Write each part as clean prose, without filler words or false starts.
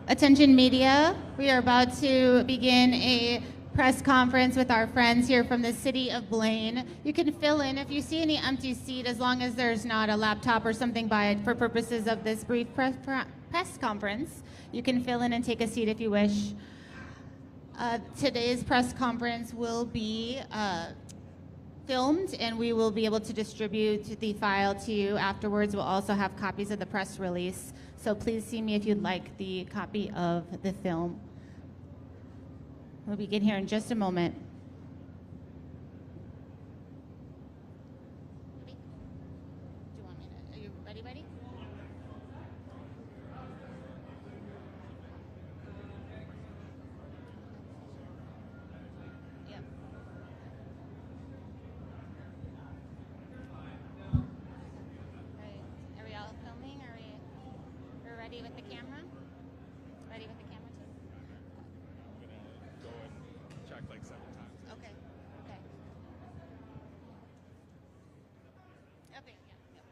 Attention media, we are about to begin a press conference with our friends here from the City of Blaine. You can fill in if you see any empty seat, as long as there's not a laptop or something by it for purposes of this brief press conference. You can fill in and take a seat if you wish. Today's press conference will be filmed, and we will be able to distribute the file to you afterwards. We'll also have copies of the press release. So please see me if you'd like the copy of the film. We'll begin here in just a moment. Do you want me to, are you ready? Yep. Right. Are we all filming? We're ready with the camera? Ready with the camera too? Go and check like 7 times. Okay. Okay, yeah.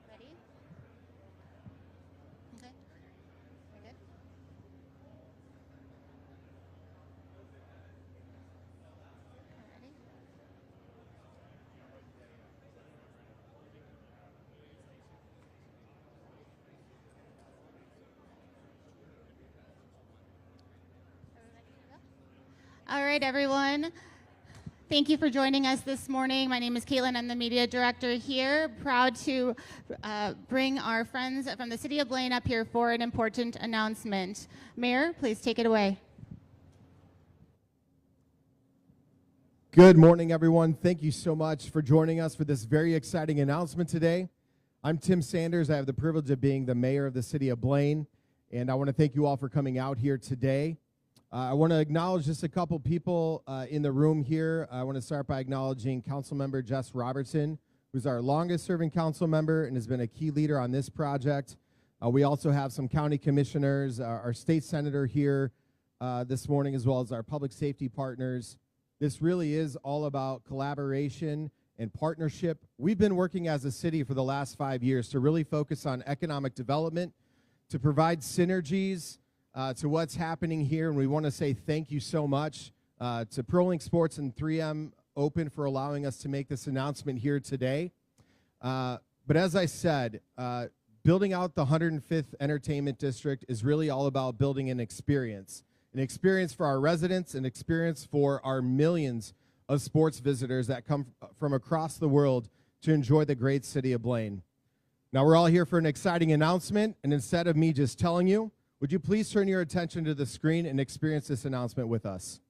Ready? Okay. We're good? Ready? All right, everyone. Thank you for joining us this morning. My name is Caitlin. I'm the media director here. Proud to bring our friends from the City of Blaine up here for an important announcement. Mayor, please take it away. Good morning, everyone. Thank you so much for joining us for this very exciting announcement today. I'm Tim Sanders. I have the privilege of being the mayor of the City of Blaine, and I want to thank you all for coming out here today. I want to acknowledge just a couple people in the room here. I want to start by acknowledging Councilmember Jess Robertson, who's our longest-serving council member and has been a key leader on this project. We also have some county commissioners, our state senator here this morning, as well as our public safety partners. This really is all about collaboration and partnership. We've been working as a city for the last 5 years to really focus on economic development, to provide synergies to what's happening here, and we want to say thank you so much to ProLink Sports and 3M Open for allowing us to make this announcement here today. But as I said, building out the 105th Entertainment District is really all about building an experience for our residents, an experience for our millions of sports visitors that come from across the world to enjoy the great city of Blaine. Now, we're all here for an exciting announcement, and instead of me just telling you, would you please turn your attention to the screen and experience this announcement with us?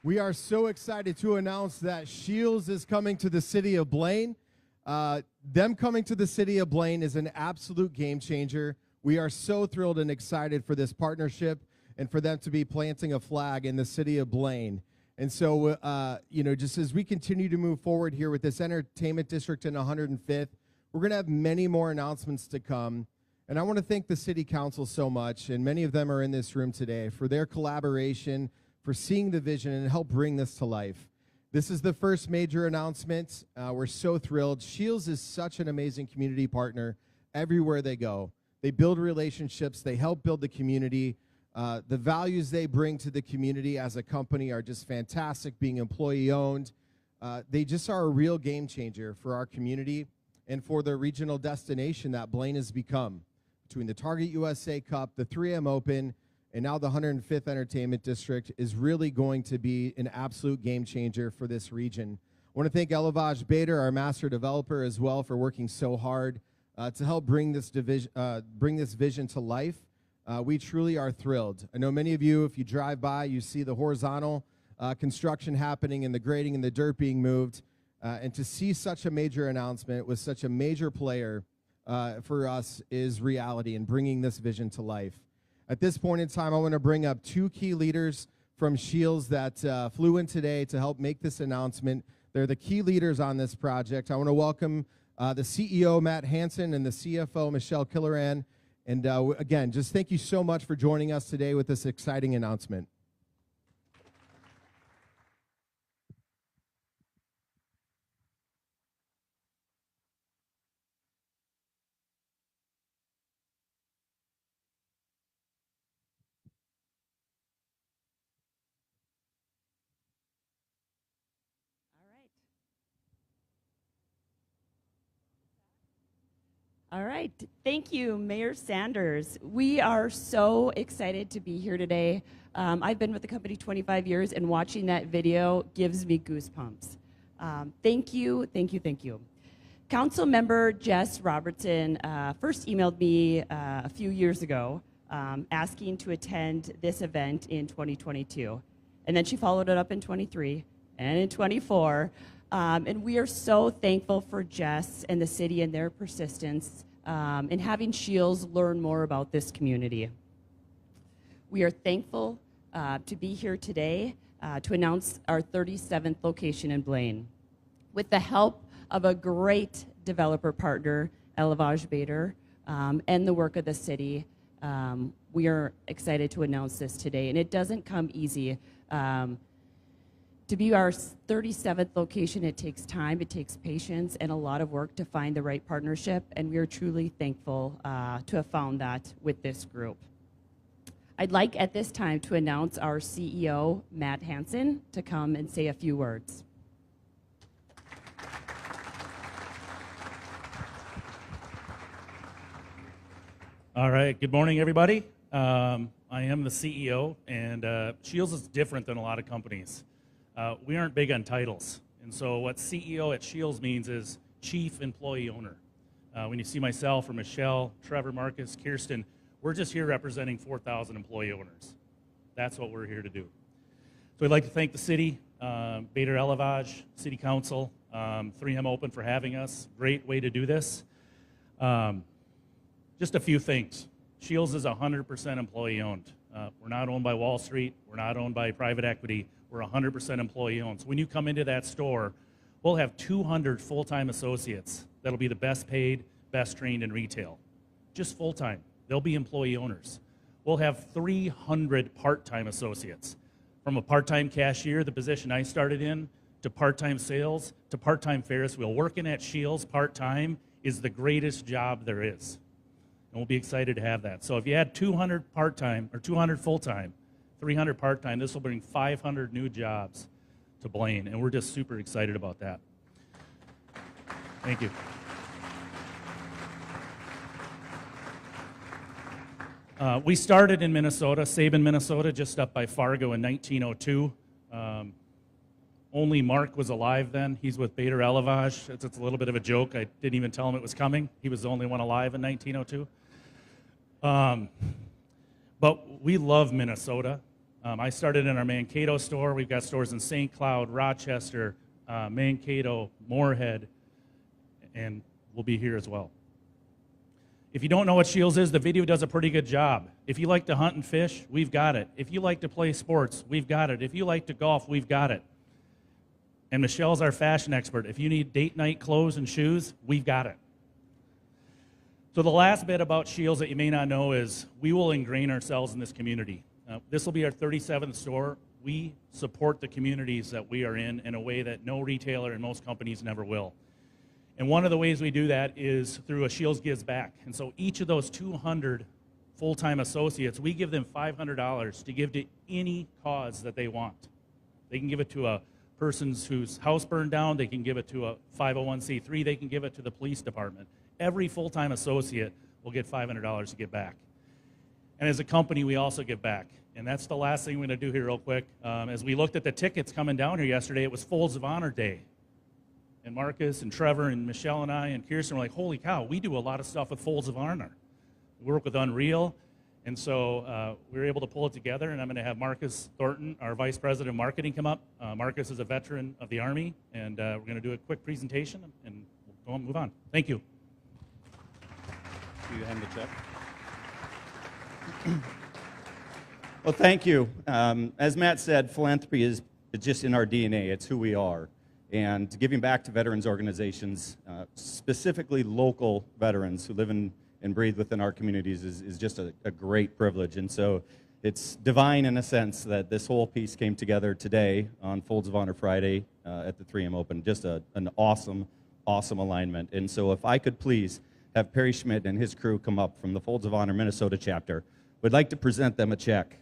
We are so excited to announce that Shields is coming to the City of Blaine. Them coming to the City of Blaine is an absolute game changer. We are so thrilled and excited for this partnership and for them to be planting a flag in the City of Blaine. And so, just as we continue to move forward here with this entertainment district in 105th, we're going to have many more announcements to come. And I want to thank the City Council so much, and many of them are in this room today, for their collaboration, for seeing the vision and help bring this to life. This is the first major announcement. We're so thrilled. Shields is such an amazing community partner everywhere they go. They build relationships. They help build the community. The values they bring to the community as a company are just fantastic, being employee-owned. They just are a real game changer for our community and for the regional destination that Blaine has become. Between the Target USA Cup, the 3M Open, and now the 105th Entertainment District is really going to be an absolute game changer for this region. I want to thank Elevage Bader, our master developer, as well, for working so hard to help bring this vision to life. We truly are thrilled. I know many of you, if you drive by, you see the horizontal construction happening and the grading and the dirt being moved. And to see such a major announcement with such a major player for us is reality and bringing this vision to life. At this point in time, I want to bring up two key leaders from Shields that flew in today to help make this announcement. They're the key leaders on this project. I want to welcome the CEO, Matt Hansen, and the CFO, Michelle Killeran. And again, just thank you so much for joining us today with this exciting announcement. All right. Thank you, Mayor Sanders. We are so excited to be here today. I've been with the company 25 years, and watching that video gives me goosebumps. Thank you, thank you, thank you. Council member Jess Robertson first emailed me a few years ago asking to attend this event in 2022. And then she followed it up in 23 and in 24. And we are so thankful for Jess and the city and their persistence in having Shields learn more about this community. We are thankful to be here today to announce our 37th location in Blaine. With the help of a great developer partner, Elevage Bader, and the work of the city, we are excited to announce this today. And it doesn't come easy. To be our 37th location, it takes time, it takes patience, and a lot of work to find the right partnership, and we are truly thankful to have found that with this group. I'd like at this time to announce our CEO, Matt Hansen, to come and say a few words. All right, good morning, everybody. I am the CEO, and Shields is different than a lot of companies. We aren't big on titles, and so what CEO at Shields means is Chief Employee Owner. When you see myself or Michelle, Trevor, Marcus, Kirsten, we're just here representing 4,000 employee owners. That's what we're here to do. So I'd like to thank the city, Bader Elevage, City Council, 3M Open for having us. Great way to do this. Just a few things. Shields is 100% employee owned. We're not owned by Wall Street. We're not owned by private equity. We're 100% employee owned. So when you come into that store, we'll have 200 full-time associates that'll be the best paid, best trained in retail. Just full-time. They'll be employee owners. We'll have 300 part-time associates. From a part-time cashier, the position I started in, to part-time sales, to part-time Ferris wheel. Working at Shields part-time is the greatest job there is. And we'll be excited to have that. So if you add 200 part-time or 200 full-time, 300 part-time, this will bring 500 new jobs to Blaine, and we're just super excited about that. Thank you. We started in Minnesota, Sabin, Minnesota, just up by Fargo in 1902. Only Mark was alive then. He's with Bader Elevage. It's a little bit of a joke. I didn't even tell him it was coming. He was the only one alive in 1902. But we love Minnesota. I started in our Mankato store. We've got stores in St. Cloud, Rochester, Mankato, Moorhead, and we'll be here as well. If you don't know what Shields is, the video does a pretty good job. If you like to hunt and fish, we've got it. If you like to play sports, we've got it. If you like to golf, we've got it. And Michelle's our fashion expert. If you need date night clothes and shoes, we've got it. So the last bit about Shields that you may not know is we will ingrain ourselves in this community. This will be our 37th store. We support the communities that we are in a way that no retailer and most companies never will. And one of the ways we do that is through a Shields Gives Back. And so each of those 200 full-time associates, we give them $500 to give to any cause that they want. They can give it to a person whose house burned down. They can give it to a 501c3. They can give it to the police department. Every full-time associate will get $500 to give back. And as a company, we also give back. And that's the last thing we're going to do here real quick. As we looked at the tickets coming down here yesterday, it was Folds of Honor Day. And Marcus and Trevor and Michelle and I and Kirsten were like, holy cow, we do a lot of stuff with Folds of Honor. We work with Unreal. And so we were able to pull it together. And I'm going to have Marcus Thornton, our Vice President of Marketing, come up. Marcus is a veteran of the Army. And we're going to do a quick presentation. And we'll go on, move on. Thank you. You hand the check. Well, thank you. As Matt said, philanthropy is just in our DNA. It's who we are. And giving back to veterans organizations, specifically local veterans who live and breathe within our communities is just a great privilege. And so it's divine in a sense that this whole piece came together today on Folds of Honor Friday at the 3M Open. Just an awesome, awesome alignment. And so if I could please have Perry Schmidt and his crew come up from the Folds of Honor Minnesota chapter. We'd like to present them a check.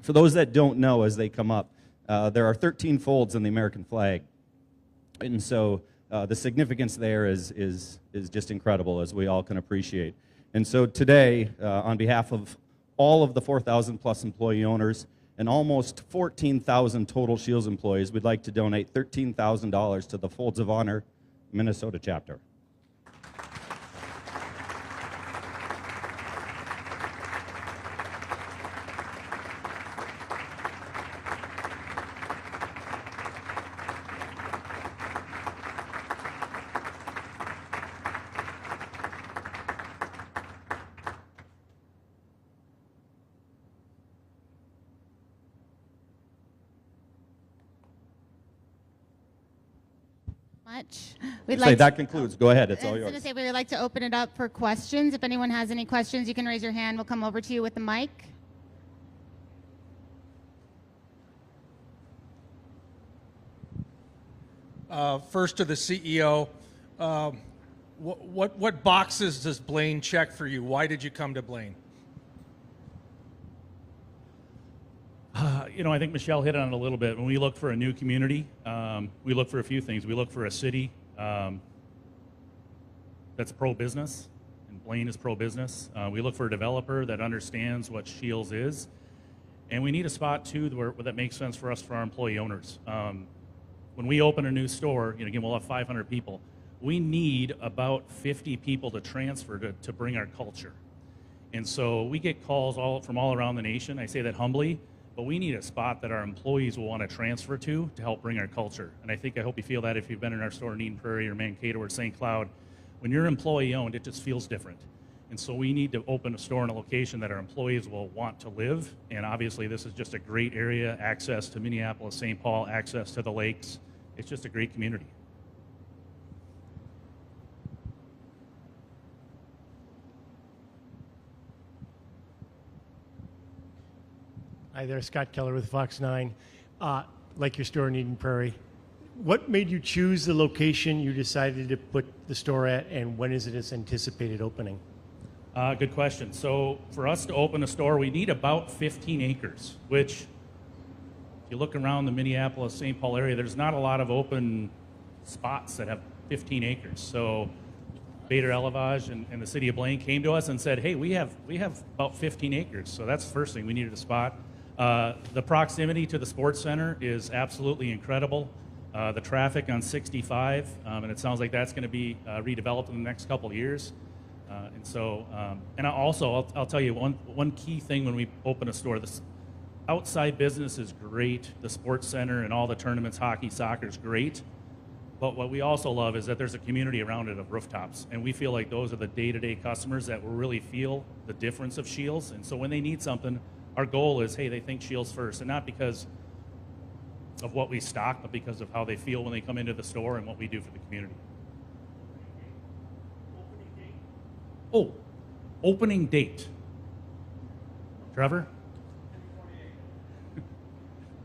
For those that don't know as they come up, there are 13 folds in the American flag. And so the significance there is just incredible, as we all can appreciate. And so today, on behalf of all of the 4,000 plus employee owners and almost 14,000 total Shields employees, we'd like to donate $13,000 to the Folds of Honor Minnesota chapter. We'd Say that concludes. Go ahead. It's all I was yours. going to say we would like to open it up for questions. If anyone has any questions, you can raise your hand. We'll come over to you with the mic. First to the CEO, what boxes does Blaine check for you? Why did you come to Blaine? You know, I think Michelle hit on it a little bit. When we look for a new community, we look for a few things. We look for a city that's pro-business, and Blaine is pro-business. We look for a developer that understands what Shields is. And we need a spot, too, where that makes sense for us, for our employee owners. When we open a new store, you know, again, we'll have 500 people. We need about 50 people to transfer to bring our culture. And so we get calls from all around the nation. I say that humbly. But we need a spot that our employees will want to transfer to help bring our culture. And I hope you feel that if you've been in our store in Eden Prairie or Mankato or St. Cloud. When you're employee owned, it just feels different. And so we need to open a store in a location that our employees will want to live. And obviously this is just a great area, access to Minneapolis-St. Paul, access to the lakes. It's just a great community. Hi there, Scott Keller with Fox 9. Like your store in Eden Prairie, what made you choose the location you decided to put the store at, and when is its anticipated opening? Good question. So for us to open a store, we need about 15 acres, which if you look around the Minneapolis-St. Paul area, there's not a lot of open spots that have 15 acres. So Bader Elevage and the City of Blaine came to us and said, hey, we have about 15 acres. So that's the first thing. We needed a spot. The proximity to the sports center is absolutely incredible. The traffic on 65, and it sounds like that's going to be redeveloped in the next couple of years. And I'll tell you one key thing when we open a store. outside business is great. The sports center and all the tournaments, hockey, soccer is great. But what we also love is that there's a community around it of rooftops. And we feel like those are the day-to-day customers that will really feel the difference of Shields. And so when they need something, our goal is, hey, they think Shields first. And not because of what we stock, but because of how they feel when they come into the store and what we do for the community. Oh, opening date. Trevor?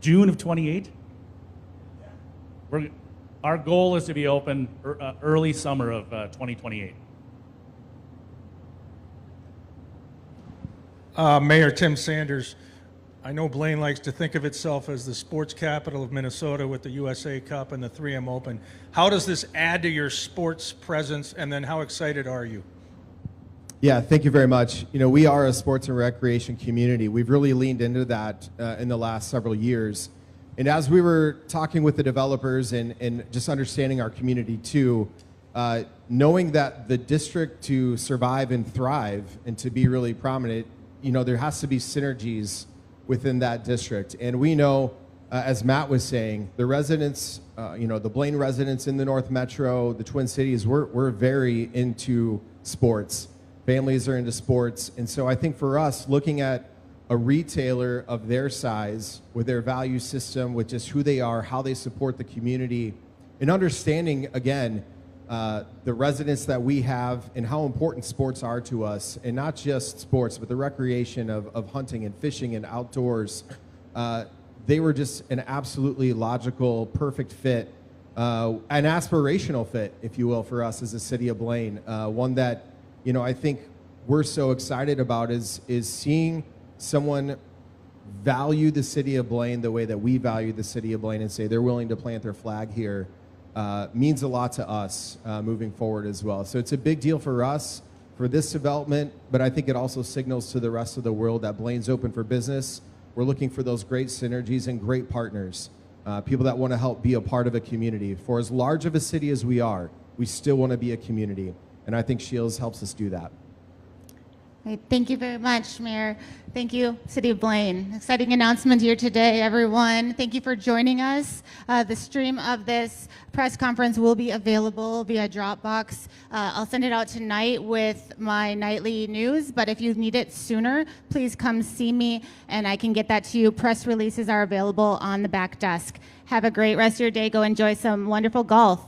June of 28? Our goal is to be open early summer of 2028. Mayor Tim Sanders, I know Blaine likes to think of itself as the sports capital of Minnesota with the USA Cup and the 3M Open. How does this add to your sports presence, and then how excited are you? Yeah, thank you very much. You know, we are a sports and recreation community. We've really leaned into that in the last several years. And as we were talking with the developers and just understanding our community too, knowing that the district to survive and thrive and to be really prominent, you know, there has to be synergies within that district. And we know, as Matt was saying, the residents, you know, the Blaine residents in the North Metro, the Twin Cities, we're very into sports. Families are into sports. And so I think for us, looking at a retailer of their size, with their value system, with just who they are, how they support the community, and understanding, again, the residents that we have and how important sports are to us, and not just sports, but the recreation of hunting and fishing and outdoors. They were just an absolutely logical, perfect fit, an aspirational fit, if you will, for us as a City of Blaine. One that, you know, I think we're so excited about is seeing someone value the City of Blaine the way that we value the City of Blaine and say they're willing to plant their flag here. Means a lot to us moving forward as well. So it's a big deal for us for this development, but I think it also signals to the rest of the world that Blaine's open for business. We're looking for those great synergies and great partners, people that want to help be a part of a community. For as large of a city as we are, we still want to be a community, and I think Shields helps us do that. Great. Thank you very much, Mayor. Thank you, City of Blaine. Exciting announcement here today, everyone. Thank you for joining us. The stream of this press conference will be available via Dropbox. I'll send it out tonight with my nightly news, but if you need it sooner, please come see me and I can get that to you. Press releases are available on the back desk. Have a great rest of your day. Go enjoy some wonderful golf.